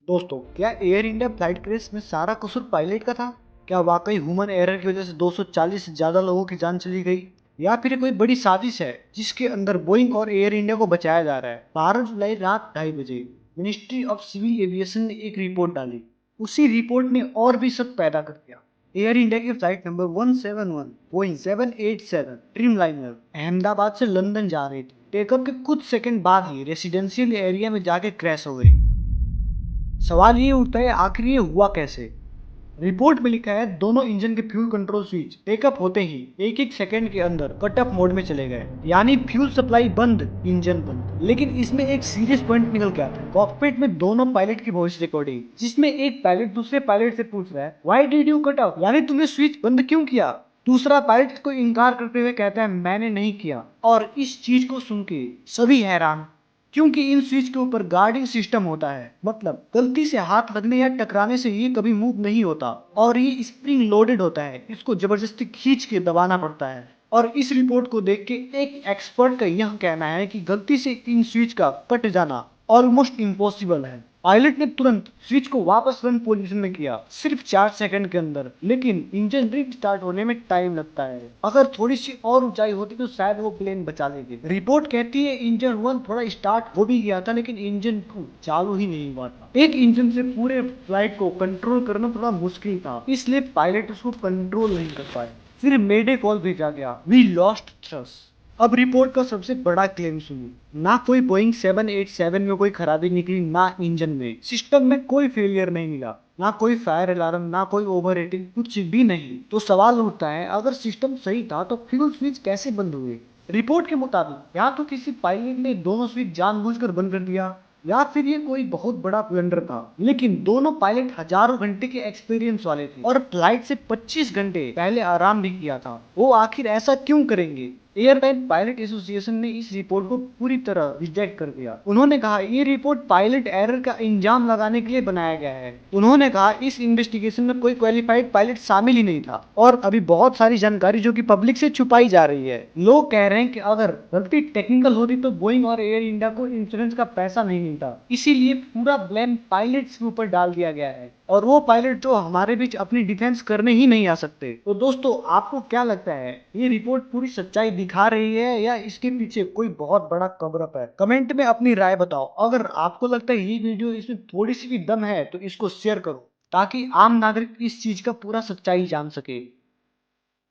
दोस्तों, क्या air India flight crash में सारा कसूर पायलट का था? क्या वाकई ह्यूमन एरर की वजह से 240 से ज्यादा लोगों की जान चली गई? या फिर कोई बड़ी साजिश है जिसके अंदर बोइंग और एयर इंडिया को बचाया जा रहा है? 12 जुलाई रात 2:30 बजे मिनिस्ट्री ऑफ सिविल एविएशन ने एक रिपोर्ट डाली। उसी रिपोर्ट ने और भी शक पैदा कर दिया। एयर इंडिया की flight number 171 Boeing 787 Dreamliner Ahmedabad से लंदन जा रही थी। टेकअप के कुछ सेकंड बाद ही रेसिडेंशियल एरिया में जाके क्रैश हो गई। सवाल ये उठता है, आखिर ये हुआ कैसे? रिपोर्ट में लिखा है दोनों इंजन के फ्यूल कंट्रोल स्विच टेकअप होते ही एक एक सेकंड के अंदर कट ऑफ मोड में चले गए, यानी फ्यूल सप्लाई बंद, इंजन बंद। लेकिन इसमें एक सीरियस पॉइंट निकल के आता है। कॉकपिट में दोनों पायलट की वॉइस रिकॉर्डिंग, जिसमें एक पायलट दूसरे पायलट से पूछ रहा है, why did you cut off, यानी तुमने स्विच बंद क्यों किया? दूसरा पायलट को इनकार करते हुए कहता है, मैंने नहीं किया। और इस चीज को सुन के सभी हैरान, क्योंकि इन स्विच के ऊपर गार्डिंग सिस्टम होता है। मतलब गलती से हाथ लगने या टकराने से ये कभी मूव नहीं होता, और ये स्प्रिंग लोडेड होता है, इसको जबरदस्ती खींच के दबाना पड़ता है। और इस रिपोर्ट को देख के एक एक्सपर्ट का यह कहना है कि गलती से इन स्विच का कट जाना ऑलमोस्ट इम्पॉसिबल है। पायलट ने तुरंत स्विच को वापस रन पोजीशन में किया, सिर्फ 4 सेकंड के अंदर। लेकिन इंजन रीस्टार्ट होने में टाइम लगता है। अगर थोड़ी सी और ऊंचाई होती तो शायद वो प्लेन बचा लेते। रिपोर्ट कहती है इंजन 1 थोड़ा स्टार्ट हो भी गया था, लेकिन इंजन 2 चालू ही नहीं हुआ था। एक इंजन से पूरे फ्लाइट को कंट्रोल करना थोड़ा मुश्किल था, इसलिए पायलट उसको कंट्रोल नहीं कर पाए। फिर मेडे कॉल भेजा गया, वी लॉस्ट थ्रस्ट। अब रिपोर्ट का सबसे बड़ा क्लेम सुनो, ना कोई बोइंग 787 में कोई खराबी निकली, ना इंजन में, सिस्टम में कोई फेलियर नहीं मिला, ना कोई फायर अलार्म, ना कोई ओवर रेटिंग, कुछ भी नहीं। तो सवाल उठता है, अगर सिस्टम सही था तो फ्यूल स्विच कैसे बंद हुए? रिपोर्ट के मुताबिक या तो किसी पायलट ने दोनों स्विच जानबूझकर बंद कर दिया, या फिर ये कोई बहुत बड़ा ब्लंडर था। लेकिन दोनों पायलट हजारों घंटे के एक्सपीरियंस वाले थे और फ्लाइट से 25 घंटे पहले आराम भी किया था। वो आखिर ऐसा क्यों करेंगे? एयरलाइन पायलट एसोसिएशन ने इस रिपोर्ट को पूरी तरह रिजेक्ट कर दिया। उन्होंने कहा ये रिपोर्ट पायलट एरर का इल्जाम लगाने के लिए बनाया गया है। उन्होंने कहा इस इन्वेस्टिगेशन में कोई क्वालिफाइड पायलट शामिल ही नहीं था, और अभी बहुत सारी जानकारी जो कि पब्लिक से छुपाई जा रही है। लोग कह रहे हैं कि अगर गलती टेक्निकल होती तो बोइंग और एयर इंडिया को इंश्योरेंस का पैसा नहीं मिलता, इसीलिए पूरा ब्लेम पायलट्स के ऊपर डाल दिया गया है, और वो पायलट जो हमारे बीच अपनी डिफेंस करने ही नहीं आ सकते। तो दोस्तों, आपको क्या लगता है, ये रिपोर्ट पूरी सच्चाई दिखा रही है या इसके पीछे कोई बहुत बड़ा कवर अप है? कमेंट में अपनी राय बताओ। अगर आपको लगता है ये वीडियो इसमें थोड़ी सी भी दम है तो इसको शेयर करो, ताकि आम नागरिक इस चीज का पूरा सच्चाई जान सके।